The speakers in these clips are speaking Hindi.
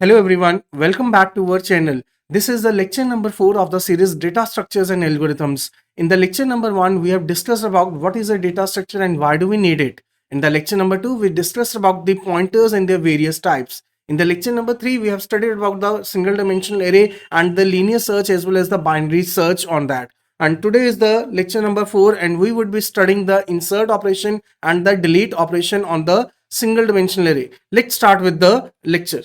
Hello everyone, welcome back to our channel. This is the lecture number 4 of the series Data Structures and Algorithms. In the lecture number 1, we have discussed about what is a data structure and why do we need it. In the lecture number 2, we discussed about the pointers and their various types. In the lecture number 3, we have studied about the single dimensional array and the linear search as well as the binary search on that. And today is the lecture number 4 and we would be studying the insert operation and the delete operation on the single dimensional array. Let's start with the lecture.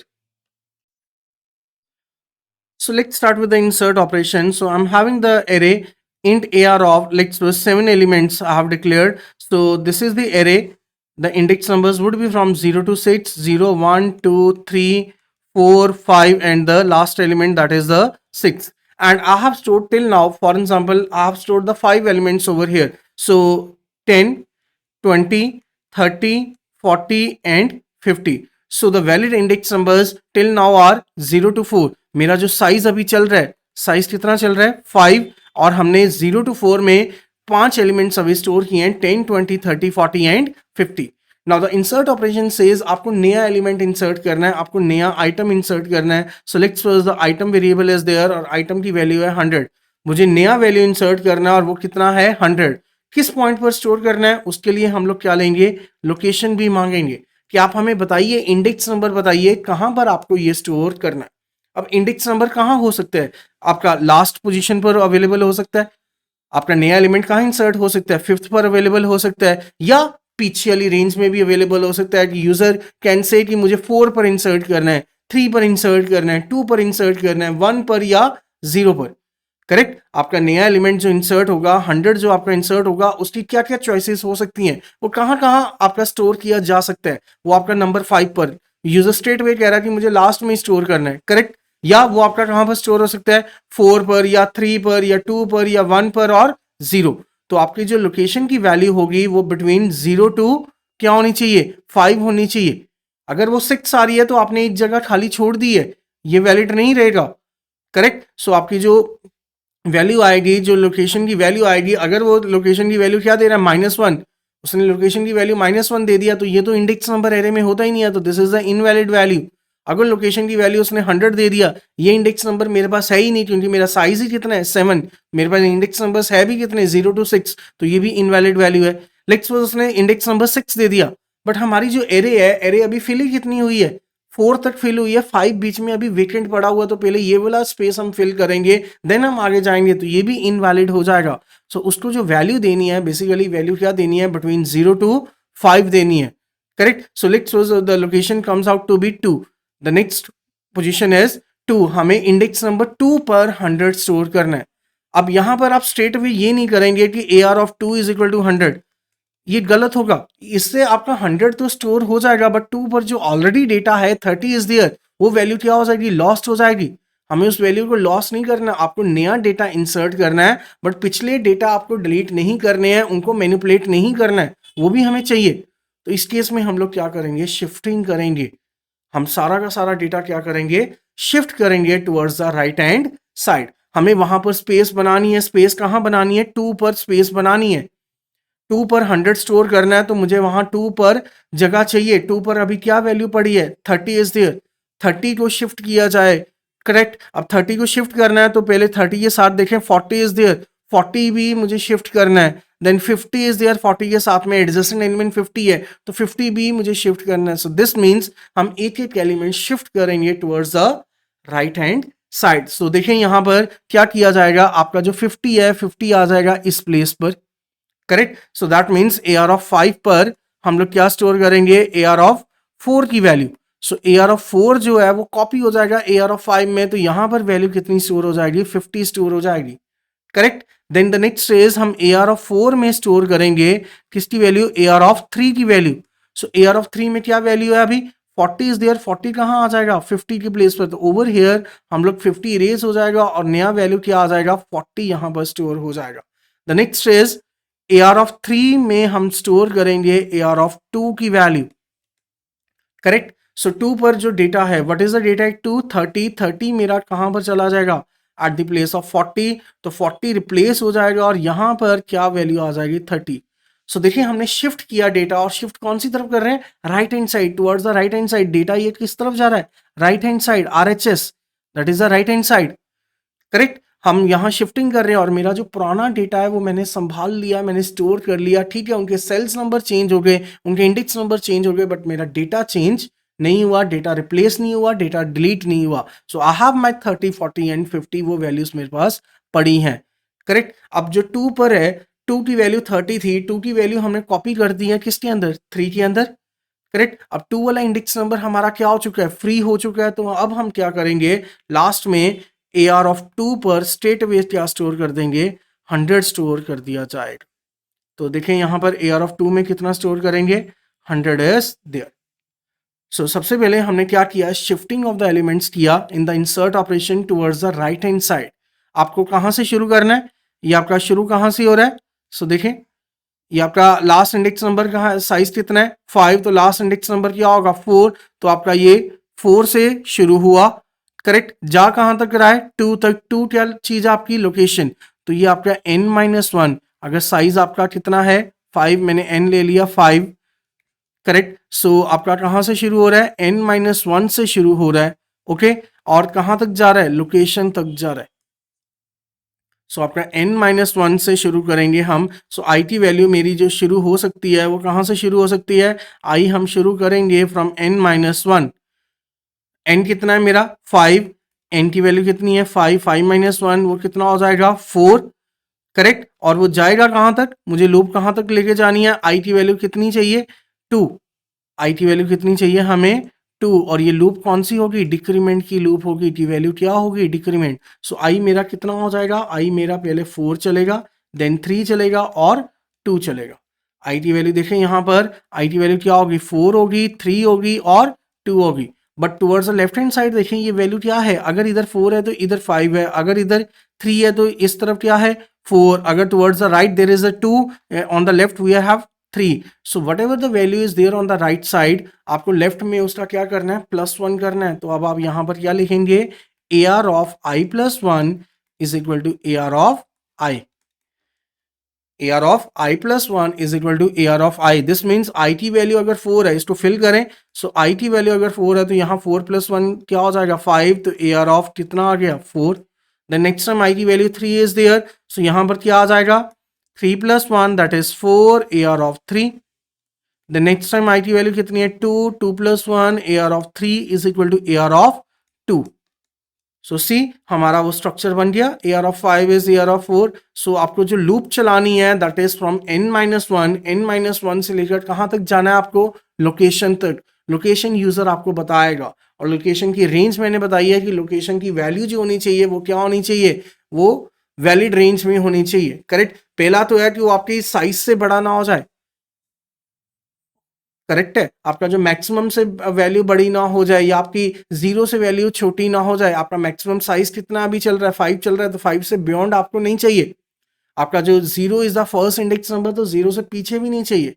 So let's start with the insert operation. So I'm having the array int AR of, let's suppose 7 elements I have declared. So this is the array. The index numbers would be from 0 to 6, 0, 1, 2, 3, 4, 5 and the last element, that is the 6. And I have stored till now, for example, I have stored the 5 elements over here. So 10, 20, 30, 40 and 50. So the valid index numbers till now are 0 to 4. मेरा जो साइज अभी चल रहा है, साइज कितना चल रहा है 5 और हमने 0 to 4 में 5 एलिमेंट्स अभी स्टोर किए हैं 10, 20, 30, 40 and 50. Now the insert operation says आपको नया एलिमेंट इंसर्ट करना है, आपको नया आइटम इंसर्ट करना है. So let's suppose the item variable is there और आइटम की वैल्यू है 100. मुझे नया वैल्यू इंसर्ट करना है और वो कितना है 100. किस पॉइंट पर स्टोर करना है उसके लिए हम लोग क्या लेंगे, लोकेशन भी मांगेंगे कि आप हमें बताइए, इंडेक्स नंबर बताइए कहां पर आपको ये स्टोर करना है. अब इंडेक्स नंबर कहां हो सकता है, आपका लास्ट पोजीशन पर अवेलेबल हो सकता है, आपका नया एलिमेंट कहां इंसर्ट हो सकता है, 5th पर अवेलेबल हो सकता है या पीछे वाली रेंज में भी अवेलेबल हो सकता है कि यूजर कैन से कि मुझे 4 पर इंसर्ट करना है, 3 पर इंसर्ट करना है, 2 पर इंसर्ट करना है, 1 पर या 0 पर. करेक्ट. आपका नया एलिमेंट जो इंसर्ट होगा 100 जो आपका इंसर्ट होगा उसकी क्या क्या चॉइसेस हो सकती हैं, वो कहां कहां आपका स्टोर किया जा सकता है. वो आपका नंबर 5 पर यूजर स्ट्रेट वे कह रहा है कि मुझे लास्ट में स्टोर करना है. करेक्ट. या वो आपका कहां पर स्टोर हो सकता है 4 पर या 3 पर या 2 पर या 1 पर और 0. तो आपकी जो लोकेशन की वैल्यू होगी वो बिटवीन 0 टू क्या होनी चाहिए 5 होनी चाहिए. अगर वो 6 आ रही है तो आपने एक जगह खाली छोड़ दी है, ये वैलिड नहीं रहेगा. करेक्ट. सो आपकी जो वैल्यू आएगी, जो लोकेशन की वैल्यू आएगी, अगर वो लोकेशन की वैल्यू क्या दे रहा है -1, उसने लोकेशन की वैल्यू -1 दे दिया तो ये तो इंडेक्स नंबर एरे में होता ही नहीं है, तो this is the invalid value. अगर लोकेशन की वैल्यू उसने 100 दे दिया, ये इंडेक्स नंबर मेरे पास है ही नहीं क्योंकि मेरा साइज ही कितना है 7, मेरे पास इंडेक्स नंबर्स है भी कितने 0 to 6, तो ये भी इनवैलिड वैल्यू है. लेट्स सपोज उसने इंडेक्स नंबर 6 दे दिया बट हमारी जो एरे है, एरे अभी फिल ही कितनी हुई है 4 तक फिल हुई है, 5 बीच में अभी वेकेंट पड़ा हुआ, तो पहले ये वाला स्पेस हम फिल करेंगे देन हम आगे जाएंगे, तो ये भी इनवैलिड हो जाएगा. सो उसको जो वैल्यू देनी है, बेसिकली वैल्यू क्या देनी है बिटवीन 0 to 5 देनी है. Correct. So let's suppose the location comes out to be 2. The next position is 2. हमें इंडेक्स नंबर 2 पर 100 स्टोर करना है. अब यहां पर आप स्ट्रेट अवे ये नहीं करेंगे कि AR of 2 is equal to 100, ये गलत होगा. इससे आपका 100 तो स्टोर हो जाएगा बट 2 पर जो ऑलरेडी डेटा है 30 इज देयर, वो वैल्यू क्या हो जाएगी, लॉस्ट हो जाएगी. हमें उस वैल्यू को लॉस नहीं करना, आपको नया डेटा इंसर्ट करना है बट पिछले डेटा आपको डिलीट नहीं करने हैं, उनको मैनिपुलेट नहीं करना है, वो भी हमें चाहिए. तो इस केस में हम लोग क्या करेंगे, शिफ्टिंग करेंगे. हम सारा का सारा डेटा क्या करेंगे, शिफ्ट करेंगे towards the right hand side. हमें वहां पर स्पेस बनानी है. स्पेस कहां बनानी है, 2 पर स्पेस बनानी है. 2 पर 100 स्टोर करना है तो मुझे वहां 2 पर जगह चाहिए. 2 पर अभी क्या वैल्यू पड़ी है 30 इज देयर, 30 को शिफ्ट किया जाए. करेक्ट. अब 30 को शिफ्ट करना है तो पहले 30 के साथ देखें 40 इज देयर, 40 भी मुझे शिफ्ट करना है. देन 50 इज देयर, 40 के साथ में एडजेसेंट एलिमेंट 50 है तो 50 भी मुझे शिफ्ट करना है. सो दिस मीन्स हम एक एक एलिमेंट शिफ्ट करेंगे towards the right hand side. So देखें यहां पर क्या किया जाएगा, आपका जो 50 है 50 आ जाएगा इस प्लेस पर. Correct. So that means AR of 5 पर हम लोग क्या स्टोर करेंगे, AR of 4 की वैल्यू. सो AR of 4 जो है वो कॉपी हो जाएगा AR of 5 में, तो यहां पर वैल्यू कितनी स्टोर हो जाएगी, 50 स्टोर हो जाएगी. Correct. Then the next is हम AR of 4 में स्टोर करेंगे किसकी वैल्यू, AR of 3 की वैल्यू. सो AR of 3 में क्या वैल्यू है, अभी 40 इज देयर, 40 कहां आ जाएगा 50 के प्लेस पर, तो ओवर हियर हम लोग 50 इरेज हो जाएगा और नया वैल्यू क्या आ जाएगा 40 यहां पर स्टोर हो जाएगा. The next is AR of 3 में हम स्टोर करेंगे AR of 2 की वैल्यू. करेक्ट. सो 2 पर जो डेटा है, व्हाट इज द डेटा, 2 30, 30 मेरा कहां पर चला जाएगा एट द प्लेस ऑफ 40, तो 40 रिप्लेस हो जाएगा और यहां पर क्या वैल्यू आ जाएगी 30. सो देखिए हमने शिफ्ट किया डेटा, और शिफ्ट कौन सी तरफ कर रहे हैं, right hand side, towards the right hand side. Data ये किस तरफ जा रहा है, right hand side, RHS, that is the right hand side, correct. हम यहाँ शिफ्टिंग कर रहे हैं और मेरा जो पुराना डेटा है वो मैंने संभाल लिया, मैंने स्टोर कर लिया, ठीक है। उनके सेल्स नंबर चेंज हो गए, उनके इंडेक्स नंबर चेंज हो गए, बट मेरा डेटा चेंज नहीं हुआ, डेटा रिप्लेस नहीं हुआ, डेटा डिलीट नहीं हुआ। सो आई हैव माई 30, 40 एंड 50 वो वैल्यूज मेरे पास पड़ी हैं, करेक्ट। अब जो 2 पर है, 2 की वैल्यू 30 थी, 2 की वैल्यू हमने कॉपी कर दी है किसके अंदर, 3 के अंदर, करेक्ट। अब 2 वाला इंडेक्स नंबर हमारा क्या हो चुका है, फ्री हो चुका है। तो अब हम क्या करेंगे, लास्ट में AR ऑफ 2 पर स्ट्रेट अवे क्या स्टोर कर देंगे, 100 स्टोर कर दिया जाएगा। तो देखें यहाँ पर AR ऑफ 2 में कितना स्टोर करेंगे, 100 इज देयर। सो सबसे पहले हमने क्या किया, शिफ्टिंग ऑफ द एलिमेंट्स किया in the insert operation towards the right hand side. आपको कहां से शुरू करना है, ये आपका शुरू कहां से हो रहा है, सो देखें ये आपका लास्ट इंडेक्स नंबर कहाँ, साइज कितना है 5, तो लास्ट इंडेक्स नंबर क्या होगा 4, तो आपका ये 4 से शुरू हुआ, करेक्ट। जा कहां तक रहा है, 2 तक। 2 क्या चीज है आपकी, लोकेशन, तो ये आपका n-1, अगर साइज आपका कितना है 5, मैंने n ले लिया 5, करेक्ट। सो आपका कहां से शुरू हो रहा है, n-1 से शुरू हो रहा है, ओके। और कहां तक जा रहा है, लोकेशन तक जा रहा है। सो आपका n-1 से शुरू करेंगे हम। सो i की वैल्यू मेरी जो शुरू हो सकती है वो कहां से शुरू हो सकती है, i हम शुरू करेंगे फ्रॉम n-1। n कितना है मेरा 5, n की वैल्यू कितनी है 5, 5-1 वो कितना हो जाएगा 4, करेक्ट। और वो जाएगा कहां तक, मुझे लूप कहां तक लेके जानी है, i की वैल्यू कितनी चाहिए 2, i की वैल्यू कितनी चाहिए हमें 2, और ये लूप कौन सी होगी, डिक्रीमेंट की लूप होगी, की वैल्यू क्या होगी, डिक्रीमेंट। सो i मेरा कितना हो जाएगा, i मेरा पहले 4 चलेगा, देन 3 चलेगा और 2 चलेगा। i की वैल्यू देखें यहाँ पर, i की वैल्यू क्या होगी, 4 होगी, 3 होगी और 2 होगी। But towards the left hand side देखें ये वैल्यू क्या है, अगर इधर 4 है तो इधर 5 है, अगर इधर 3 है तो इस तरफ क्या है 4, अगर towards the right there is a 2, on the left we have 3। So whatever the value is there on the right side, आपको लेफ्ट में उसका क्या करना है, +1 करना है। तो अब आप यहां पर क्या लिखेंगे, AR of i+1 is equal to AR of i, AR of i+1 is equal to AR of i। This means i की वैल्यू अगर 4 है, इसको फिल करें। सो i की वैल्यू अगर 4 है तो यहाँ 4+1 क्या हो जाएगा 5, तो AR ऑफ कितना आ गया 4। देन नेक्स्ट टाइम i की वैल्यू 3 इज देयर, सो यहाँ पर क्या आ जाएगा 3+1 that is 4, AR of 3। The next time i की वैल्यू कितनी है 2, 2+1 AR of 3 is equal to AR of 2। So see हमारा वो स्ट्रक्चर बन गया, AR of 5 is AR of 4। So आपको जो लूप चलानी है दैट इज फ्रॉम n-1 से लेकर कहां तक जाना है आपको, लोकेशन तक। लोकेशन यूजर आपको बताएगा, और लोकेशन की रेंज मैंने बताई है कि लोकेशन की वैल्यू जो होनी चाहिए वो क्या होनी चाहिए, वो वैलिड रेंज में होनी चाहिए, करेक्ट। पहला तो है कि वो आपकी साइज से बड़ा ना हो जाए, करेक्ट है। आपका जो मैक्सिमम से वैल्यू बड़ी ना हो जाए, या आपकी 0 से वैल्यू छोटी ना हो जाए। आपका मैक्सिमम साइज कितना अभी चल रहा है 5 चल रहा है, तो 5 से बियॉन्ड आपको नहीं चाहिए। आपका जो 0 is the first index number, तो 0 से पीछे भी नहीं चाहिए।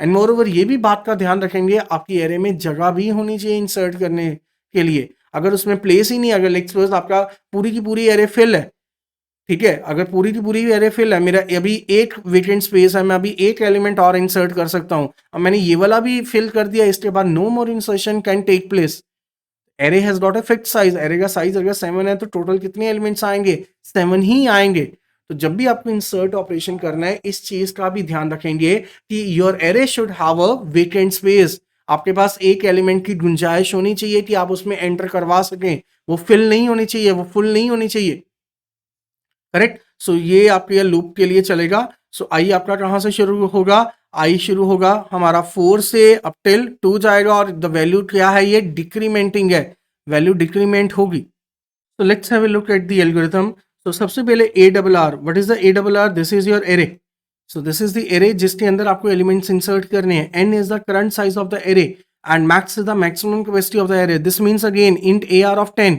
एंड मोर ओवर ये भी बात का ध्यान रखेंगे, आपकी एरे में जगह भी होनी चाहिए इंसर्ट करने के लिए। अगर उसमें प्लेस ही नहीं, अगर लेट्स सपोज आपका पूरी की पूरी एरे फिल है, ठीक है, अगर पूरी की पूरी एरे फिल है, मेरा अभी एक वेकेंट स्पेस है, मैं अभी एक एलिमेंट और इंसर्ट कर सकता हूं। अब मैंने ये वाला भी फिल कर दिया, इसके बाद no more insertion can take place. Array has got a fixed size, array का साइज अगर 7 है तो टोटल कितने एलिमेंट्स आएंगे, 7 ही आएंगे। तो जब भी आपको इंसर्ट ऑपरेशन करना है, इस चीज का भी ध्यान रखेंगे कि your array should have a vacant space. आपके पास एक एलिमेंट की गुंजाइश होनी चाहिए कि आप उसमें एंटर करवा सकें, वो फिल नहीं होनी चाहिए, वो फुल नहीं होनी चाहिए, करेक्ट। सो ये आपके लूप के लिए चलेगा। सो आई आपका कहां से शुरू होगा, आई शुरू होगा हमारा 4 से अप टिल 2 जाएगा, और द वैल्यू क्या है, ये डिक्रीमेंटिंग है, वैल्यू डिक्रीमेंट होगी। तो let's have a look at the algorithm. तो सबसे पहले ARR, what is the ARR, this is your array. So this is the array जिसके अंदर आपको एलिमेंट्स इंसर्ट करने हैं। n is the current size of the array and max is the maximum capacity of the array. This means again int AR of 10।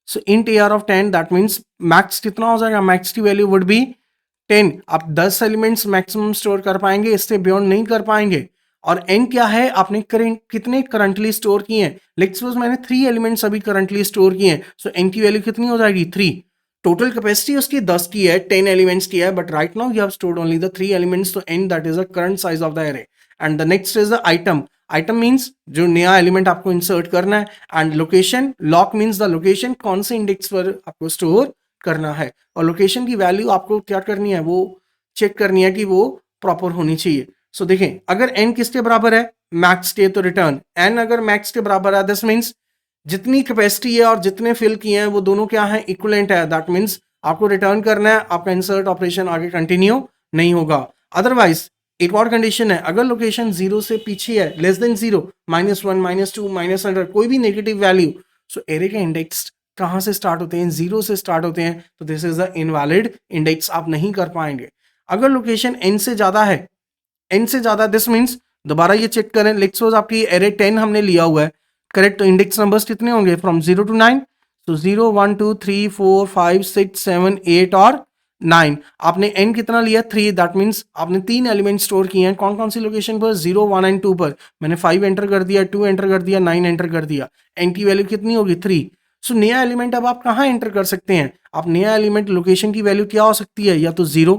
So int AR of 10 that means max कितना हो जाएगा, मैक्स की वैल्यू वुड बी 10। आप 10 एलिमेंट्स मैक्सिमम स्टोर कर पाएंगे, इससे बियॉन्ड नहीं कर पाएंगे। और n क्या है, आपने कितने करंटली स्टोर किए हैं, लेट्स सपोज मैंने 3 एलिमेंट्स अभी करंटली स्टोर किए हैं। सो n की वैल्यू कितनी हो जाएगी 3। टोटल कैपेसिटी उसकी 10 की है, 10 एलिमेंट्स की है, but right now you have stored only the 3 elements, तो n that is the current size of the array. And the next is the item. Item means जो नया एलिमेंट आपको इंसर्ट करना है, and location, lock means the location, कौन से इंडेक्स पर आपको स्टोर करना है, और लोकेशन की वैल्यू आपको क्या करनी है, वो चेक करनी है कि वो प्रॉपर होनी चाहिए। सो देखें, अगर n किसके बराबर है, मैक्स के, तो रिटर्न n अगर मैक्स के बराबर है, दिस मींस जितनी कैपेसिटी है और जितने फिल किए हैं वो दोनों क्या है, इक्विवेलेंट है। दैट मींस आपको रिटर्न करना है, आपका इंसर्ट ऑपरेशन आगे कंटिन्यू नहीं होगा। अदरवाइज एक और कंडीशन है, अगर लोकेशन 0 से पीछे है, लेस देन 0, -1, -2, -100, कोई भी नेगेटिव वैल्यू, सो एरे के इंडेक्स कहां से स्टार्ट होते हैं, 0 से स्टार्ट होते हैं, तो this is the invalid index, आप नहीं कर पाएंगे। अगर लोकेशन n से ज्यादा है, n से ज्यादा, दिस मीन्स दोबारा ये चेक करें, लेट्स सपोज आपकी एरे 10 हमने लिया हुआ है, करेक्ट, तो इंडेक्स नंबर्स कितने होंगे, फ्रॉम 0 to 9, तो 0, 1, 2, 3, 4, 5, 6, 7, 8 और 9। आपने n कितना लिया, 3, दैट मीन्स आपने 3 एलिमेंट स्टोर किए हैं, कौन कौन सी लोकेशन पर, 0, 1 एंड 2 पर। मैंने 5 एंटर कर दिया, 2 एंटर कर दिया, 9 एंटर कर दिया, n की वैल्यू कितनी होगी, 3। सो नया एलिमेंट अब आप कहाँ एंटर कर सकते हैं, आप नया एलिमेंट लोकेशन की वैल्यू क्या हो सकती है, या तो 0,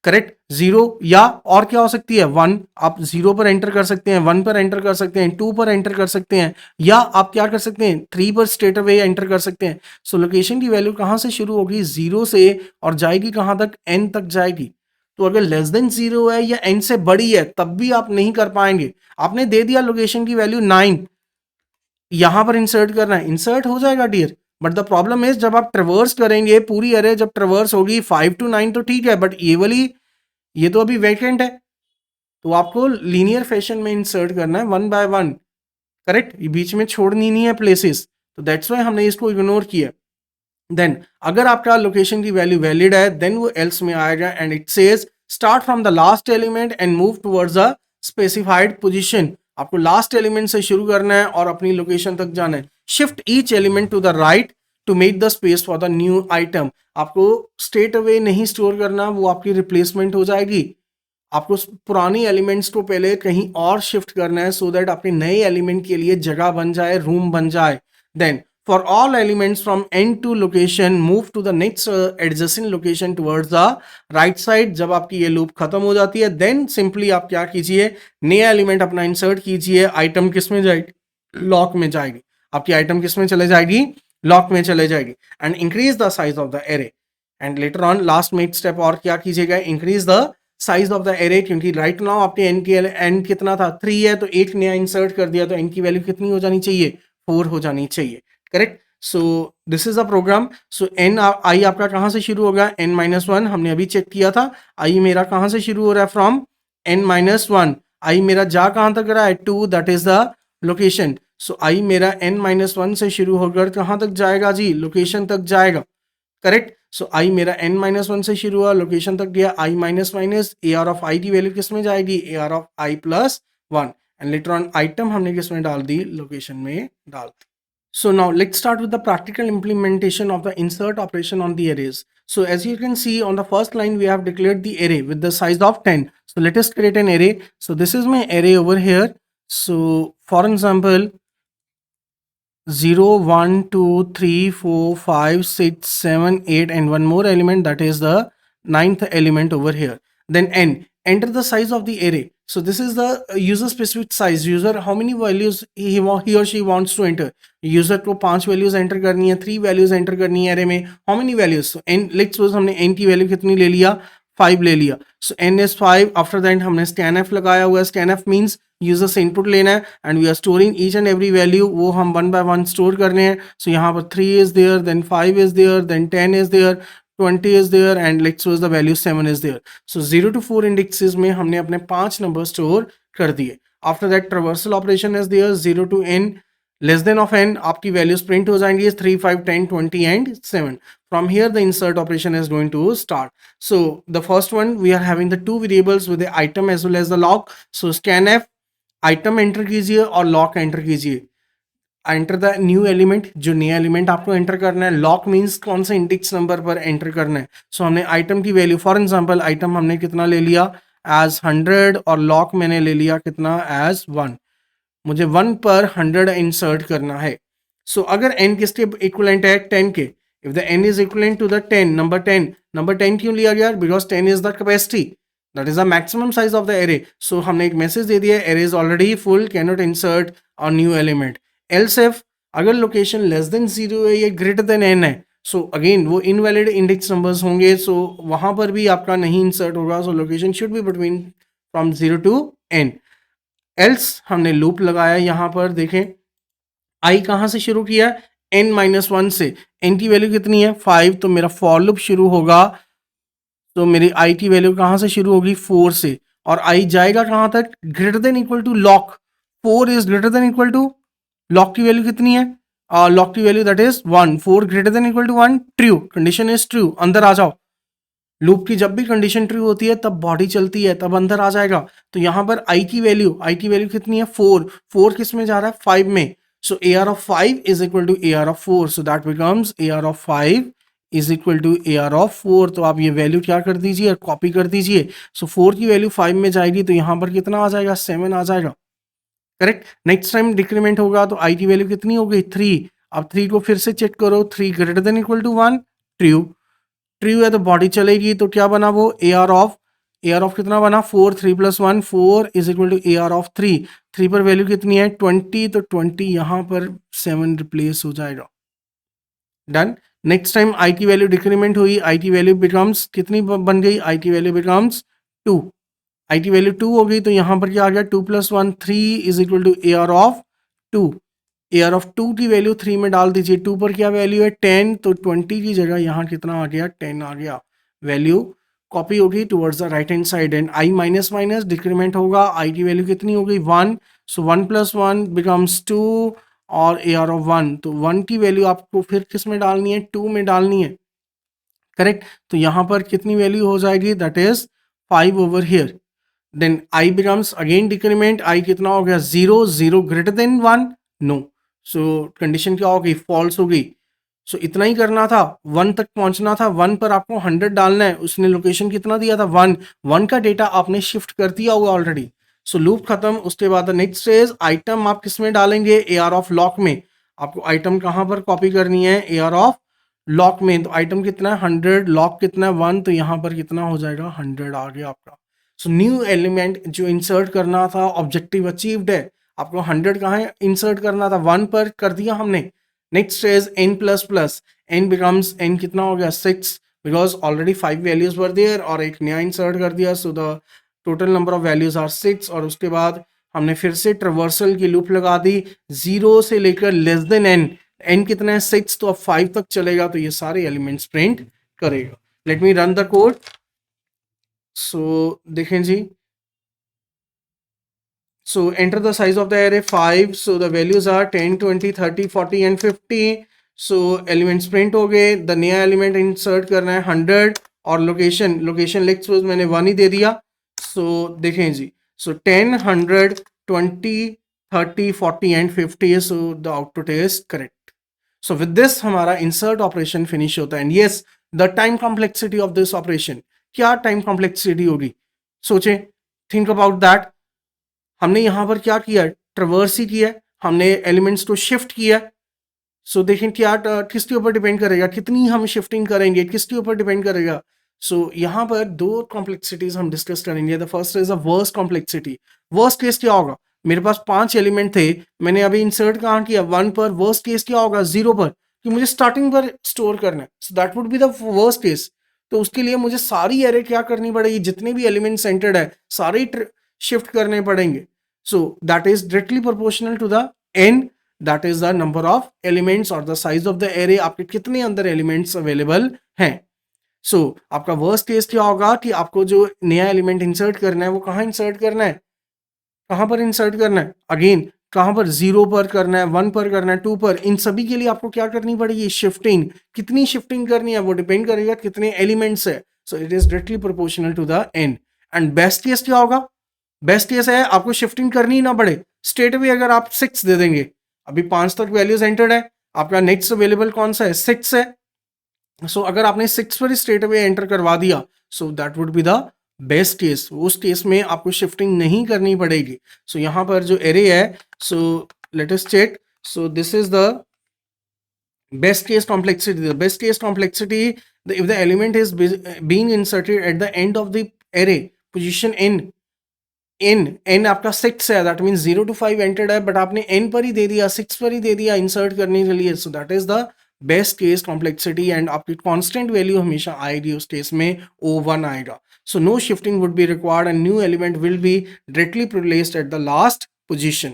करेक्ट, 0, या और क्या हो सकती है, 1, आप 0 पर एंटर कर सकते हैं, 1 पर एंटर कर सकते हैं, 2 पर एंटर कर सकते हैं, या आप क्या कर सकते हैं, 3 पर स्ट्रेट अवे एंटर कर सकते हैं। सो लोकेशन की वैल्यू कहां से शुरू होगी, 0 से, और जाएगी कहां तक, n तक जाएगी। तो अगर लेस देन 0 है या n से बड़ी है, तब भी आप नहीं कर पाएंगे। आपने दे दिया लोकेशन की वैल्यू 9, यहां पर इंसर्ट करना है, इंसर्ट हो जाएगा dear, but the problem is जब आप ट्रेवर्स करेंगे पूरी एरे, जब ट्रेवर्स होगी 5 to 9 तो ठीक है, बट ये वाली, ये तो अभी वैकेंट है, तो आपको लीनियर फैशन में इंसर्ट करना है, 1 by 1, करेक्ट, बीच में छोड़नी नहीं है प्लेसेस, तो दैट्स वाई हमने इसको इग्नोर किया। देन अगर आपका लोकेशन की वैल्यू वैलिड है, देन वो एल्स में आएगा, and it says start from the last element and move towards a specified position. आपको लास्ट एलिमेंट से शुरू करना है और अपनी लोकेशन तक जाना है। Shift each element to the right to make the space for the new item. आपको स्ट्रेट अवे नहीं स्टोर करना, वो आपकी रिप्लेसमेंट हो जाएगी। आपको पुरानी एलिमेंट्स को पहले कहीं और शिफ्ट करना है, सो दैट आपके नए एलिमेंट के लिए जगह बन जाए, रूम बन जाए। Then for all elements from end to location move to the next adjacent location towards the right side. जब आपकी ये लूप खत्म हो जाती है, देन सिंपली आप क्या कीजिए, नया एलिमेंट अपना इंसर्ट कीजिए। आइटम किस में जाएगी, लॉक में जाएगी। आपकी आइटम किस में चले जाएगी, लॉक में चले जाएगी। And increase the size of the array. And later on last में एक स्टेप और क्या कीजिएगा, increase the size of the array, क्योंकि राइट नाउ आपके एन की एन कितना था, 3 है, तो एक नया इंसर्ट कर दिया, तो एन की वैल्यू कितनी हो जानी चाहिए, 4 हो जानी चाहिए, correct. So this is a program. So n i आपका कहां से शुरू होगा, n-1, हमने अभी चेक किया था। आई मेरा कहां से शुरू हो रहा है, फ्रॉम n-1। आई मेरा जा कहां तक रहा है, 2, दैट इज द लोकेशन। सो आई मेरा n-1 से शुरू होकर कहां तक जाएगा जी, लोकेशन तक जाएगा, करेक्ट। सो आई मेरा n-1 से शुरू हुआ, लोकेशन तक गया, i minus minus, a are of i की वैल्यू किस में जाएगी, a are of I plus 1। And later on item हमने किस में डाल दी, लोकेशन में डाल दी। So now let's start with the practical implementation of the insert operation on the arrays. So as you can see on the first line, we have declared the array with the size of 10. So let us create an array. So this is my array over here. So for example, 0, 1, 2, 3, 4, 5, 6, 7, 8, and one more element, that is the 9th element over here. Then n, enter the size of the array. So this is the user specific size. User how many values he or she wants to enter. User को 5 values enter करनी है, 3 values enter करनी है array में. How many values? So n, let's suppose हमने n की value कितनी ले लिया, 5 ले लिया. So n is 5. After that हमने scanf लगाया हुआ है. Scanf means यूजर से इनपुट लेना है, and we are storing each and every value, वो हम 1 by 1 स्टोर करने हैं. सो यहाँ पर 3 is there, then 5 is there, then 10 is there, 20 is there, and let's suppose the value 7 is there. So 0 to 4 indexes में हमने अपने 5 नंबर स्टोर कर दिए. After that traversal operation is there, 0 to n, less than of n, आपकी वैल्यूज प्रिंट हो जाएंगी 3, 5, 10, 20 and 7. From here the insert operation is going to start. So the first one, we are having the two variables with the item as well as the lock. So scanf, item enter कीजिए और लॉक एंटर कीजिए. एंटर द न्यू एलिमेंट, जो नया एलिमेंट आपको एंटर करना है. लॉक मींस कौन से इंडेक्स नंबर पर एंटर करना है. सो हमने आइटम की वैल्यू, फॉर एग्जांपल आइटम हमने कितना ले लिया एज 100, और लॉक मैंने ले लिया कितना एज 1. मुझे 1 पर 100 इंसर्ट करना है. सो अगर n किसके इक्विवेलेंट है, 10 के. If the n is equivalent to the 10, number 10 क्यों लिया गया? Because 10 is the capacity, that is the maximum size of the array. So हमने एक मैसेज दे दिया, array is already full, cannot insert a new element. Else if अगर लोकेशन लेस देन 0 है या ग्रेटर देन n है, सो अगेन वो इनवैलिड इंडेक्स नंबर्स होंगे, सो वहां पर भी आपका नहीं इंसर्ट होगा. So location should be between from 0 to n. Else हमने लूप लगाया यहाँ पर, देखें आई कहाँ से शुरू किया? n-1 से. n की वैल्यू कितनी है? 5. तो मेरा फॉर लूप शुरू होगा, तो मेरी i की वैल्यू कहाँ से शुरू होगी? 4 से. और i जाएगा कहाँ तक? Greater than equal to lock. 4 is greater than equal to lock की वैल्यू कितनी है? लॉक की वैल्यू that is 1. 4 greater than equal to 1. True. Condition is true. अंदर आ जाओ. लूप की जब भी कंडीशन ट्रू होती है तब बॉडी चलती है, तब अंदर आ जाएगा. तो यहाँ पर i की वैल्यू कितनी है? 4. 4 किस में जा रहा है? 5 में. सो AR of 5 is equal to AR of 4. So that becomes AR of 5 is equal to AR of 4. तो आप ये वैल्यू क्या कर दीजिए? कॉपी कर दीजिए. सो 4 की वैल्यू 5 में जाएगी, तो यहाँ पर कितना आ जाएगा? 7 आ जाएगा. करेक्ट. नेक्स्ट टाइम डिक्रीमेंट होगा तो i की वैल्यू कितनी हो गई? 3. अब 3 को फिर से चेक करो. 3 greater than equal to 1. True. True है तो बॉडी चलेगी. तो क्या बना वो? AR ऑफ कितना बना? 4. 3 + 1 4 is equal to AR of 3. 3 पर वैल्यू कितनी है? 20. तो 20 यहाँ पर 7 रिप्लेस हो जाएगा. डन. नेक्स्ट टाइम i की वैल्यू डिक्रीमेंट हुई, i की वैल्यू बिकम्स कितनी बन गई? i की वैल्यू बिकम्स 2. i की वैल्यू 2 हो गई, तो यहाँ पर क्या आ गया? 2 + 1 3 is equal to AR of 2. AR of 2 की वैल्यू 3 में डाल दीजिए. 2 पर क्या वैल्यू है? 10. तो 20 की जगह यहाँ कितना आ गया? 10 आ गया. वैल्यू कॉपी होगी towards the right hand side. And i minus minus decrement होगा. i की वैल्यू कितनी हो गई? 1. सो 1 + 1 बिकम्स 2 और AR ऑफ 1. तो 1 की वैल्यू आपको फिर किस में डालनी है? 2 में डालनी है. करेक्ट. तो यहाँ पर कितनी वैल्यू हो जाएगी? That is 5 over here. Then i becomes again decrement. i कितना हो गया? 0. 0 greater than 1. No. So condition क्या हो गई? फॉल्स हो गई. सो इतना ही करना था. 1 तक पहुंचना था. 1 पर आपको 100 डालना है. उसने लोकेशन कितना दिया था? 1. 1 का डेटा आपने शिफ्ट कर दिया होगा ऑलरेडी. सो लूप खत्म. उसके बाद नेक्स्ट इज आइटम आप किस में डालेंगे? AR ऑफ लॉक में. आपको आइटम कहां पर कॉपी करनी है? AR ऑफ लॉक में. तो आइटम कितना है? 100. लॉक कितना है? 1. तो यहाँ पर कितना हो जाएगा? 100 आ गया आपका. सो न्यू एलिमेंट जो इंसर्ट करना था, ऑब्जेक्टिव अचीव्ड है. आपको 100 कहाँ इंसर्ट करना था? 1 पर कर दिया हमने. Next is n plus plus. n becomes n कितना हो गया? 6. Because already 5 values were there और एक नया इंसर्ट कर दिया. So the total number of values are 6. और उसके बाद हमने फिर से ट्रावर्सल की लूप लगा दी. 0 से लेकर लेस देन n. n कितना है? 6. तो अब 5 तक चलेगा, तो ये सारे एलिमेंट्स प्रिंट करेगा. Let me run the code. So देखें जी. So enter the size of the array 5. So the values are 10, 20, 30, 40 and 50. So elements print हो गए. The नया element insert करना है 100 और location लेट सपोज मैंने 1 ही दे दिया. So देखें जी. So 10, 100, 20, 30, 40 and 50. So the output is correct. So with this हमारा insert operation finish होता है. And yes, the time complexity of this operation. क्या time complexity होगी? सोचें, think about that. हमने यहां पर क्या किया? ट्रवर्स ही किया. हमने एलिमेंट्स को शिफ्ट किया. सो देखें क्या किसके ऊपर डिपेंड करेगा? कितनी हम शिफ्टिंग करेंगे, किसके ऊपर डिपेंड करेगा? सो यहाँ पर 2 कॉम्प्लेक्सिटीज हम डिस्कस करेंगे. The first is a worst complexity. Worst case क्या होगा? मेरे पास 5 एलिमेंट थे, मैंने अभी इंसर्ट कहाँ किया? 1 पर. वर्स्ट केस क्या होगा? 0 पर, कि मुझे स्टार्टिंग पर स्टोर करना है. So that would be the worst case. तो उसके लिए मुझे सारी एरे क्या करनी पड़ेगी? जितने भी एलिमेंट सेंटर्ड है सारे शिफ्ट करने पड़ेंगे. So that is directly proportional to the n, that is the number of elements or the size of the array. आपके कितने अंदर elements available हैं. So आपका worst case क्या होगा कि आपको जो नया element insert करना है वो कहाँ insert करना है? कहाँ पर insert करना है? Again कहाँ पर? 0 पर करना है, 1 पर करना है, 2 पर. इन सभी के लिए आपको क्या करनी पड़ेगी? शिफ्टिंग. कितनी शिफ्टिंग करनी है वो डिपेंड करेगा कितने एलिमेंट्स है. So it is directly proportional to the n. And best case क्या होगा? बेस्ट केस है आपको शिफ्टिंग करनी ही ना पड़े. स्ट्रेट अवे अगर आप 6 दे देंगे, अभी 5 तक वैल्यूज एंटर्ड है, आपका नेक्स्ट अवेलेबल कौन सा है? 6 है. सो अगर आपने 6 पर स्ट्रेट अवे एंटर करवा दिया, so that would be the best case. उस केस में आपको शिफ्टिंग नहीं करनी पड़ेगी. सो यहाँ पर जो एरे है, so let us check. So this is the best case complexity, the best case complexity, if the element is being inserted at the end of the array position n आपका 6 है, दैट मीन 0 to 5 एंटर्ड है, बट आपने n पर ही दे दिया, 6 पर ही दे दिया इंसर्ट करने के लिए, so that is the best case complexity, and आपकी कांस्टेंट वैल्यू हमेशा आएगी उस केस में, O1 आएगा. So no shifting would be required and new element will be directly placed at the last position.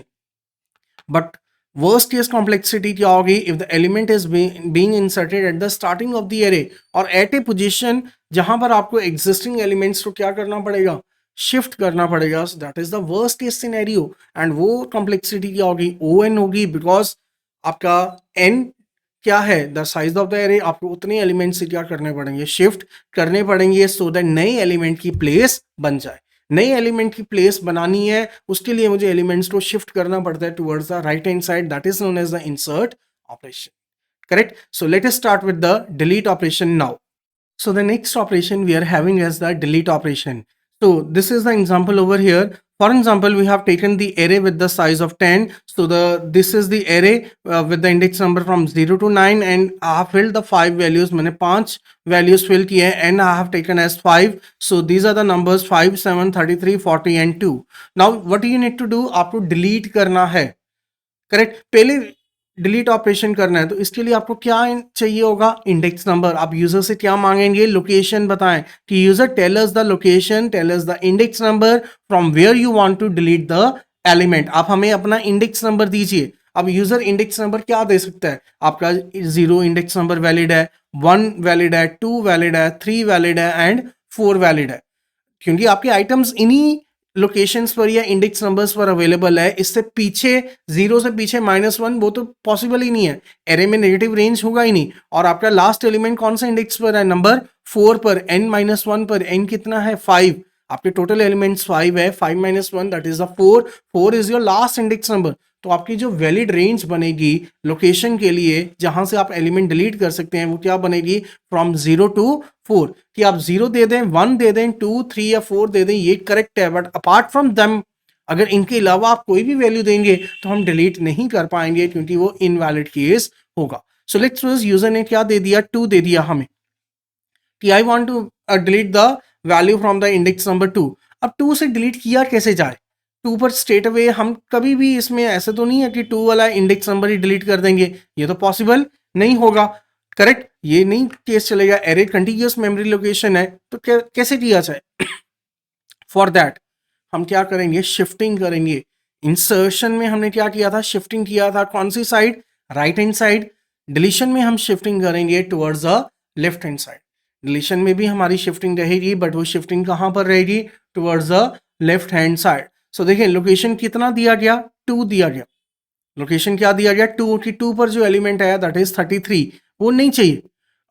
But worst case complexity क्या होगी? If the element is being inserted at the starting of the array और एट ए पोजीशन जहां पर आपको एग्जिस्टिंग एलिमेंट्स को क्या करना पड़ेगा? शिफ्ट करना पड़ेगा. सो that is the worst case scenario, and वो कॉम्प्लेक्सिटी क्या होगी? ON होगी, बिकॉज आपका n क्या है? The size of the array, आपको उतने एलिमेंट से क्या करने पड़ेंगे? शिफ्ट करने पड़ेंगे, सो दैट नए एलिमेंट की प्लेस बन जाए. नए एलिमेंट की प्लेस बनानी है, उसके लिए मुझे एलिमेंट्स को शिफ्ट करना पड़ता है towards the right hand side, that is known as the insert operation. Correct? So let us start with the delete operation now. So the next operation we are having is the delete operation. So this is the example over here. For example, we have taken the array with the size of 10. So this is the array with the index number from 0 to 9, and I have filled the 5 values. मैंने 5 values fill किए हैं, and I have taken as 5. So these are the numbers 5, 7, 33, 40 and 2. Now what do you need to do? आपको delete करना है. करेक्ट? पहले डिलीट ऑपरेशन करना है, तो इसके लिए आपको क्या चाहिए होगा? Index number. आप यूजर से क्या मांगेंगे? लोकेशन बताएं कि user tell us the location, tell us the index number from where you want to delete the element. आप हमें अपना इंडेक्स नंबर दीजिए. अब यूजर इंडेक्स नंबर क्या दे सकता है? आपका 0 इंडेक्स नंबर वैलिड है, 1 वैलिड है, 2 वैलिड है, 3 वैलिड है एंड 4 वैलिड है, क्योंकि आपके आइटम्स इन्हीं लोकेशंस पर या इंडेक्स नंबर्स पर अवेलेबल है. इससे पीछे 0 से पीछे -1 वो तो पॉसिबल ही नहीं है. एरे में नेगेटिव रेंज होगा ही नहीं. और आपका लास्ट एलिमेंट कौन सा इंडेक्स पर है? नंबर 4 पर, n-1 पर. n कितना है? 5. आपके टोटल एलिमेंट्स 5 है. 5 - 1 that is the 4. 4 is your last index number. तो आपकी जो वैलिड रेंज बनेगी लोकेशन के लिए जहां से आप एलिमेंट डिलीट कर सकते हैं, वो क्या बनेगी? From 0 to 4. कि आप 0 दे दें, 1 दे दें, 2, 3 या 4 दे दें, ये करेक्ट है. बट अपार्ट फ्रॉम देम, अगर इनके अलावा आप कोई भी वैल्यू देंगे तो हम डिलीट नहीं कर पाएंगे, क्योंकि वो इनवैलिड केस होगा. सो लेट्स सपोज यूजर ने क्या दे दिया? 2 दे दिया हमें कि I want to delete the value from the index number 2. अब 2 से डिलीट किया कैसे जाए? 2 पर स्ट्रेट अवे हम कभी भी, इसमें ऐसे तो नहीं है कि 2 वाला इंडेक्स नंबर ही डिलीट कर देंगे, ये तो पॉसिबल नहीं होगा. करेक्ट? ये नहीं केस चलेगा. एरे कंटिन्यूअस मेमोरी लोकेशन है, तो कैसे किया जाए? फॉर दैट हम क्या करेंगे? शिफ्टिंग करेंगे. इंसर्शन में हमने क्या किया था? शिफ्टिंग किया था. कौन सी side? Right hand side. Deletion में हम शिफ्टिंग करेंगे towards the left hand side. Deletion में भी हमारी शिफ्टिंग रहेगी, बट वो शिफ्टिंग कहां पर रहेगी? Towards the left hand side. So देखिए, लोकेशन कितना दिया गया? 2 दिया गया. लोकेशन क्या दिया गया? 2. की 2 पर जो एलिमेंट है दैट इज 33, वो नहीं चाहिए.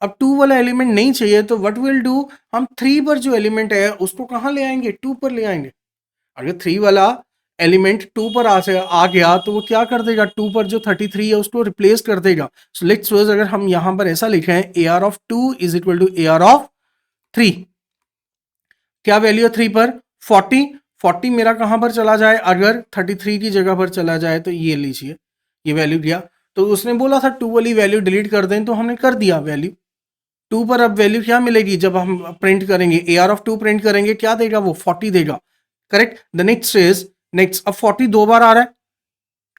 अब 2 वाला एलिमेंट नहीं चाहिए, तो व्हाट विल डू? हम 3 पर जो एलिमेंट है उसको कहां ले आएंगे? 2 पर ले आएंगे. अगर 3 वाला एलिमेंट 2 पर आ गया तो वो क्या कर देगा? 2 पर जो 33 है उसको रिप्लेस कर देगा. सो लेट्स सपोज अगर हम यहां पर ऐसा लिखें, AR of 2 is equal to AR of 3. क्या वैल्यू है 3 पर? 40. 40 मेरा कहां पर चला जाए? अगर 33 की जगह पर चला जाए तो ये लीजिए, ये वैल्यू दिया. तो उसने बोला था 2 वाली वैल्यू डिलीट कर दें, तो हमने कर दिया वैल्यू 2 पर. अब वैल्यू क्या मिलेगी जब हम प्रिंट करेंगे? AR ऑफ 2 प्रिंट करेंगे, क्या देगा वो? 40 देगा. Correct? The next is next. अब 40 2 बार आ रहा है.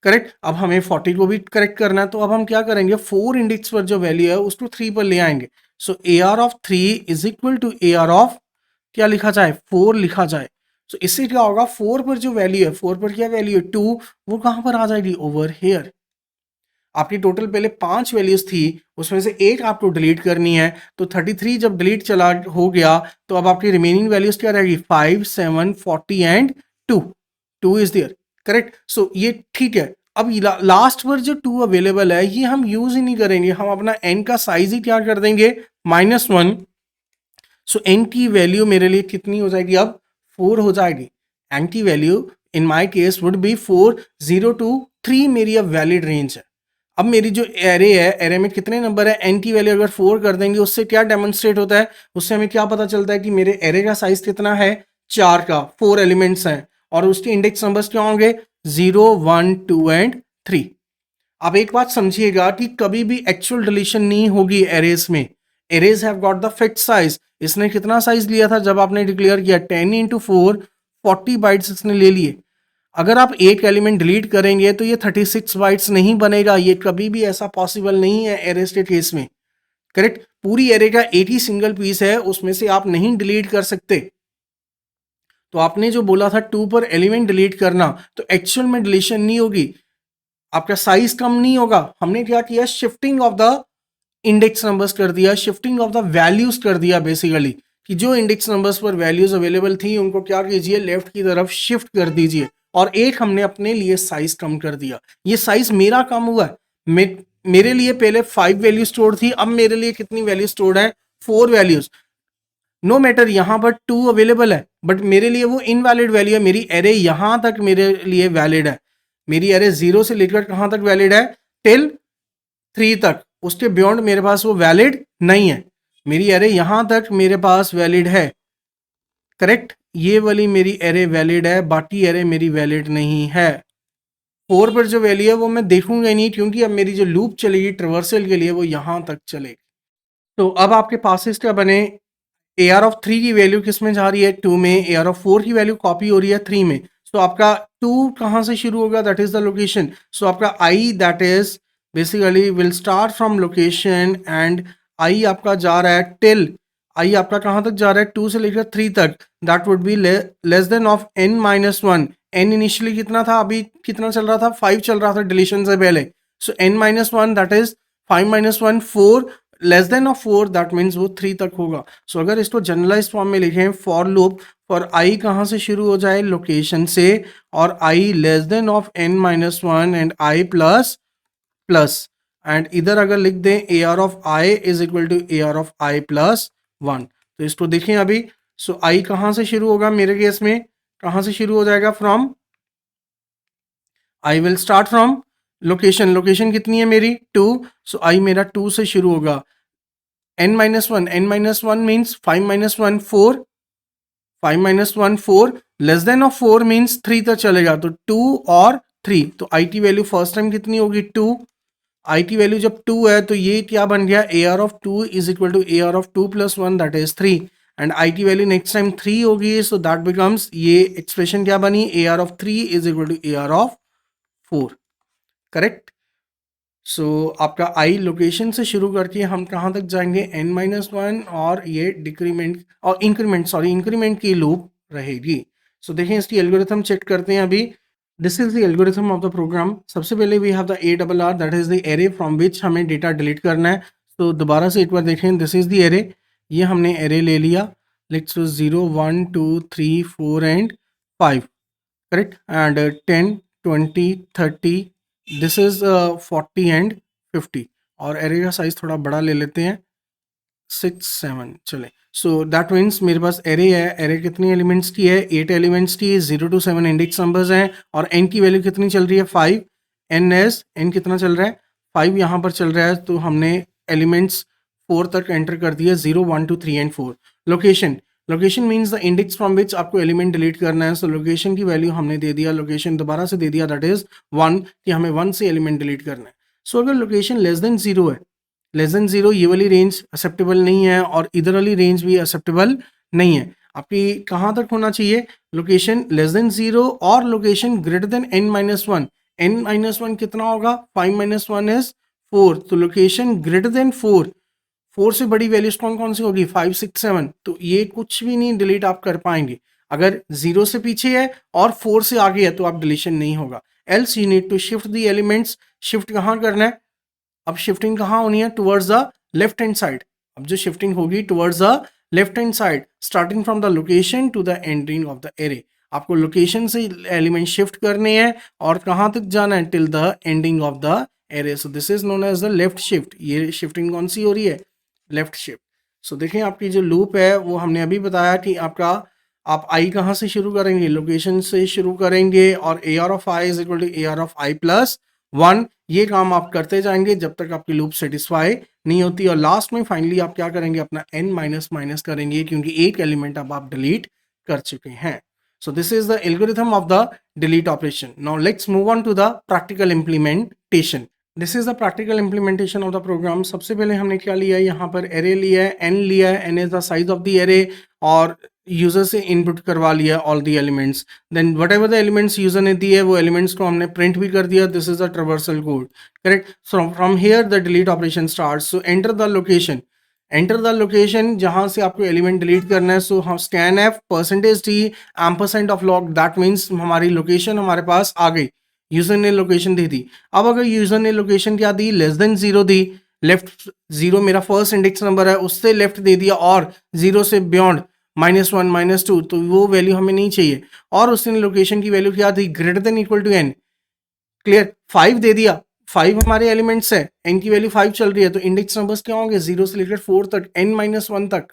करेक्ट? अब हमें 40 को भी करेक्ट करना है, तो अब हम क्या करेंगे? 4 इंडेक्स पर जो वैल्यू है उसको 3 पर ले आएंगे. सो AR of 3 is equal to AR of क्या लिखा जाए? 4 लिखा जाए. सो इससे क्या होगा? 4 पर जो वैल्यू है, 4 पर क्या वैल्यू है? 2. वो कहां पर आ जाएगी? Over here. आपकी टोटल पहले 5 वैल्यूज थी, उसमें से एक आपको डिलीट करनी है. तो 33 जब डिलीट चला हो गया, तो अब आपकी रिमेनिंग वैल्यूज क्या रहेगी? 5, 7, 40 and 2. 2 is there. Correct? So ये ठीक है. अब लास्ट पर जो 2 अवेलेबल है, ये हम यूज ही नहीं करेंगे. हम अपना n का साइज ही क्या कर देंगे? -1. सो n की वैल्यू मेरे लिए कितनी हो जाएगी? अब 4 हो जाएगी. n की value in my case would be 4. 0 to 3 मेरी अब वैलिड रेंज है. अब मेरी जो एरे है, एरे में कितने नंबर है? n की वैल्यू अगर 4 कर देंगे, उससे क्या डेमोन्स्ट्रेट होता है? उससे हमें क्या पता चलता है कि मेरे एरे का साइज कितना है? 4 का. 4 एलिमेंट्स हैं और उसके इंडेक्स नंबर्स क्या होंगे? 0, 1, 2 एंड 3. आप एक बात समझिएगा कि कभी भी एक्चुअल डिलीशन नहीं होगी एरेज में। Arrays have got the fixed size. इसने कितना साइज लिया था जब आपने डिक्लेयर किया 10 इंटू 4, 40 बाइट्स इसने ले लिए। अगर आप एक एलिमेंट डिलीट करेंगे तो ये 36 बाइट्स नहीं बनेगा, ये कभी भी ऐसा पॉसिबल नहीं है एरेज के केस में। करेक्ट, पूरी एरे का एक ही सिंगल पीस है, उसमें से आप नहीं डिलीट कर सकते। तो आपने जो बोला था 2 पर एलिमेंट डिलीट करना, तो एक्चुअल में डिलीशन नहीं होगी, आपका साइज कम नहीं होगा। हमने क्या किया, shifting of the index numbers कर दिया, शिफ्टिंग ऑफ द वैल्यूज कर दिया बेसिकली, कि जो इंडेक्स नंबर्स पर वैल्यूज अवेलेबल थी उनको क्या कीजिए, लेफ्ट की तरफ शिफ्ट कर दीजिए, और एक हमने अपने लिए साइज कम कर दिया। ये साइज मेरा कम हुआ है। मेरे लिए पहले 5 वैल्यू स्टोर थी, अब मेरे लिए कितनी वैल्यू स्टोर्ड है, 4 वैल्यूज। नो मैटर यहां पर 2 अवेलेबल है, बट मेरे लिए वो इनवैलिड वैल्यू है। मेरी एरे यहां तक मेरे लिए वैलिड है। मेरी एरे 0 से लेकर कहां तक वैलिड है, टिल 3 तक। उसके बियॉन्ड मेरे पास वो वैलिड नहीं है। मेरी एरे यहां तक मेरे पास वैलिड है। करेक्ट, ये वाली मेरी एरे वैलिड है, बाकी एरे मेरी वैलिड नहीं है। 4 पर जो वैल्यू है वो मैं देखूंगा ही नहीं, क्योंकि अब मेरी जो लूप चलेगी ट्रिवर्सल के लिए वो यहां तक चलेगी। तो अब आपके पास क्या बने, ए आर ऑफ 3 की वैल्यू किस में जा रही है, 2 में। ए आर ऑफ 4 की वैल्यू कॉपी हो रही है 3 में। सो आपका 2 कहां से शुरू होगा, that is the location. So आपका i that is basically will start from location, and i आपका जा रहा है टिल, आई आपका कहां तक जा रहा है, 2 से लेकर 3 तक। That would be less than of n minus 1। n initially कितना था, अभी कितना चल रहा था, 5 चल रहा था डिलीशन से पहले। सो n minus 1 that is 5 minus 1 4, less than of 4 that means वो 3 तक होगा। सो अगर इसको जनरलाइज फॉर्म में लिखें, फॉर लूप फॉर आई कहां से शुरू हो जाए, लोकेशन से, और i less than of n minus 1 and i plus plus, and इधर अगर लिख दें a are of I is equal to A R of I plus 1। तो इसको देखें अभी। सो आई कहां से शुरू होगा, मेरे केस में कहां से शुरू हो जाएगा, from, I will start from location. Location कितनी है मेरी, 2। सो आई मेरा 2 से शुरू होगा। n minus 1, n minus 1 means 5 minus 1 4, 5 minus 1 4, less than of 4 means 3 तक चलेगा, तो 2 और 3। तो आई की वैल्यू फर्स्ट टाइम कितनी होगी, 2। आई की वैल्यू जब 2 है तो ये क्या बन गया, a are of 2 is equal to A R of 2 plus 1 that is 3। And i की वैल्यू नेक्स्ट टाइम 3 होगी, सो दैट बिकम्स, ये एक्सप्रेशन क्या बनी, a are of 3 is equal to A R of 4। Correct. So आपका आई लोकेशन से शुरू करके हम कहाँ तक जाएंगे, n माइनस 1, और ये डिक्रीमेंट और इंक्रीमेंट, सॉरी इंक्रीमेंट की लूप रहेगी। सो देखिए इसकी एल्गोरिथम चेक करते हैं अभी। This is the algorithm of the program. सबसे पहले we have the ARR, that is the array from which हमें डेटा डिलीट करना है। तो दोबारा से एक बार देखें, दिस इज द एरे, ये हमने एरे ले लिया, let's 0 1 2 3 4 and 5। Correct, and 10 20 30, this is 40 and 50। और एरे का साइज थोड़ा बड़ा ले लेते हैं, 6 7 चले। सो दैट मीन्स मेरे पास एरे है, एरे कितनी एलिमेंट्स की है, 8 एलिमेंट्स की, 0 to 7 इंडेक्स नंबर्स हैं, और n की वैल्यू कितनी चल रही है, 5। n कितना चल रहा है, 5 यहाँ पर चल रहा है, तो हमने एलिमेंट्स 4 तक एंटर कर दिया, 0 1 2 3 and 4। Location, location means the index from which आपको एलिमेंट डिलीट करना है। सो लोकेशन की वैल्यू हमने दे दिया, लोकेशन दोबारा से दे दिया, दैट इज 1, कि हमें 1 से एलिमेंट डिलीट करना है। सो अगर लोकेशन लेस देन 0 है, लेस देन 0 ये वाली रेंज एक्सेप्टेबल नहीं है, और इधर वाली रेंज भी एक्सेप्टेबल नहीं है। आपकी कहाँ तक होना चाहिए, लोकेशन लेस देन 0 और location greater than n minus 1। n minus 1 कितना होगा, 5 माइनस 1 इज 4, तो लोकेशन ग्रेटर देन 4। 4 से बड़ी वैल्यूज कौन कौन सी होगी, 5 6 7, तो ये कुछ भी नहीं डिलीट आप कर पाएंगे। अगर 0 से पीछे है और 4 से आगे है तो आप डिलीशन नहीं होगा। Else you need to shift the elements. Shift कहाँ करना है, अब शिफ्टिंग कहाँ होनी है, towards the left hand side. अब जो शिफ्टिंग होगी towards the left hand side, starting from the location to the ending of the array. आपको लोकेशन से एलिमेंट शिफ्ट करने हैं, और कहाँ तक जाना है, till the ending of the array. So this is known as the left shift. ये शिफ्टिंग कौन सी हो रही है, लेफ्ट शिफ्ट। सो देखें आपकी जो लूप है वो हमने अभी बताया कि आपका, आप आई कहाँ से शुरू करेंगे, लोकेशन से शुरू करेंगे, और A are of I is equal to A R of I plus 1। ये काम आप करते जाएंगे जब तक आपकी लूप सेटिस्फाई नहीं होती, और लास्ट में फाइनली आप क्या करेंगे, अपना n माइनस माइनस करेंगे, क्योंकि एक एलिमेंट अब आप डिलीट कर चुके हैं। So this is the algorithm of the delete operation. Now let's move on to the practical implementation. This is the practical implementation of the program. सबसे पहले हमने क्या लिया है, यहाँ पर एरे लिया है, एन लिया है, N is the size of the array, और यूजर से इनपुट करवा लिया all the elements. Then whatever the elements user ने दिए वो एलिमेंट्स को हमने प्रिंट भी कर दिया। This is the traversal code, correct. So from here the delete operation start. So enter the location, enter the location जहां से आपको एलिमेंट डिलीट करना है। सो हम scan F %t ampersand of log, that means हमारी लोकेशन हमारे पास आ गई, यूजर ने लोकेशन दे दी। अब अगर यूजर ने लोकेशन क्या दी, लेस देन 0 दी, लेफ्ट 0 मेरा फर्स्ट इंडेक्स नंबर है उससे लेफ्ट दे दिया, और 0 से बियॉन्ड -1 -2, तो वो वैल्यू हमें नहीं चाहिए। और उसने लोकेशन की वैल्यू क्या दी, greater than equal to n, clear. 5 दे दिया, 5 हमारे एलिमेंट्स है, n की वैल्यू 5 चल रही है, तो इंडेक्स नंबर्स क्या होंगे, 0 से लेकर 4 तक, n -1 तक।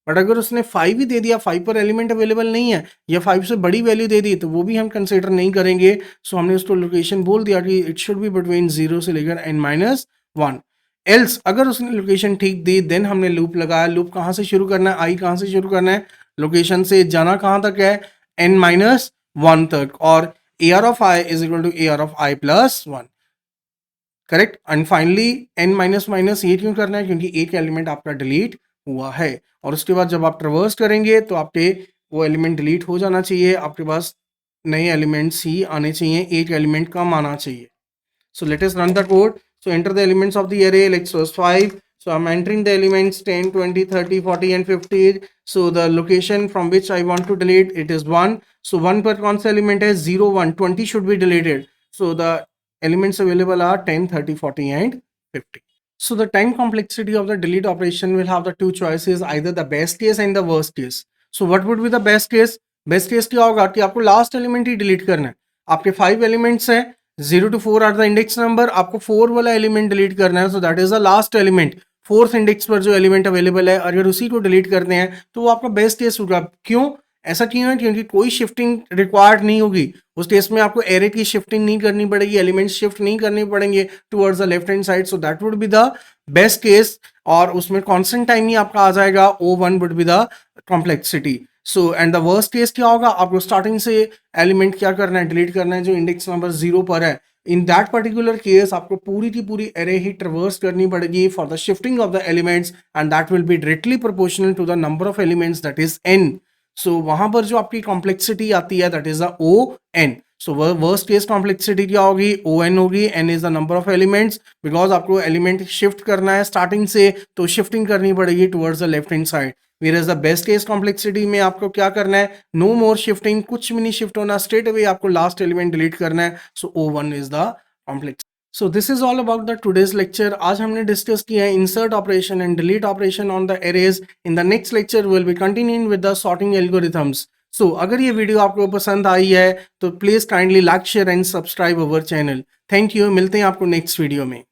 बट अगर उसने 5 ही दे दिया, 5 पर एलिमेंट अवेलेबल नहीं है, या 5 से बड़ी वैल्यू दे दी, तो वो भी हम कंसिडर नहीं करेंगे। सो हमने उसको लोकेशन बोल दिया कि इट शुड बी बिटवीन 0 से लेकर n-1। एल्स अगर उसने लोकेशन ठीक दी, देन हमने लूप लगाया। लूप कहाँ से शुरू करना है, आई कहाँ से शुरू करना है, लोकेशन से, जाना कहाँ तक है, n-1 तक, और AR of I is equal to AR of I plus 1, correct. And finally n minus minus ये क्यों करना है, क्योंकि एक एलिमेंट आपका डिलीट हुआ है, और उसके बाद जब आप ट्रेवर्स करेंगे तो आपके वो एलिमेंट डिलीट हो जाना चाहिए, आपके पास नए एलिमेंट्स ही आने चाहिए, एक एलिमेंट कम आना चाहिए। So let us run the code. So enter the elements of the array. Let's first 5. So I'm entering the elements 10, 20, 30, 40 and 50. So the location from which I want to delete, it is 1. So 1 per कौन सा element है, 0, 1, 20 should be deleted. So the elements available are 10, 30, 40 and 50. So the time complexity of the delete operation will have the two choices, either the best case and the worst case. So what would be the best case? Best case क्या होगा कि आपको लास्ट एलिमेंट ही डिलीट करना है। आपके 5 एलिमेंट्स हैं, 0 to 4 are the index number, आपको 4 वाला एलिमेंट डिलीट करना है, so that is the last element, fourth index पर जो एलिमेंट अवेलेबल है, अगर उसी को डिलीट करते हैं तो वो आपका बेस्ट केस होगा। क्यों ऐसा क्यों है, क्योंकि कोई शिफ्टिंग रिक्वायर्ड नहीं होगी उस केस में, आपको एरे की शिफ्टिंग नहीं करनी पड़ेगी, एलिमेंट शिफ्ट नहीं करने पड़ेंगे towards the left hand side, so that would be the best case. और उसमें कॉन्स्टेंट टाइम ही आपका आ जाएगा, O1 would be the complexity. So and the worst case क्या होगा, आपको स्टार्टिंग से एलिमेंट क्या करना है, डिलीट करना है जो इंडेक्स नंबर 0 पर है। इन दैट पर्टिकुलर केस आपको पूरी की पूरी एरे ही ट्रेवर्स करनी पड़ेगी for the shifting of the elements, and that will be directly proportional to the number of elements, that is n। So वहां पर जो आपकी कॉम्प्लेक्सिटी आती है, that is the O(n). So worst case complexity क्या होगी, O(n) होगी, n is the number of elements, because आपको एलिमेंट शिफ्ट करना है स्टार्टिंग से, तो शिफ्टिंग करनी पड़ेगी towards the left hand side. Whereas the best case complexity में आपको क्या करना है, नो मोर शिफ्टिंग, कुछ भी नहीं शिफ्ट होना, स्ट्रेट अवे आपको लास्ट एलिमेंट डिलीट करना है। सो O1 is the complex. So this is all about the today's lecture. आज हमने डिस्कस किया है insert operation and delete operation on the arrays. In the next lecture will be continuing with the sorting algorithms. So अगर ये वीडियो आपको पसंद आई है तो please kindly like, share and subscribe our channel. Thank you, मिलते हैं आपको नेक्स्ट वीडियो में।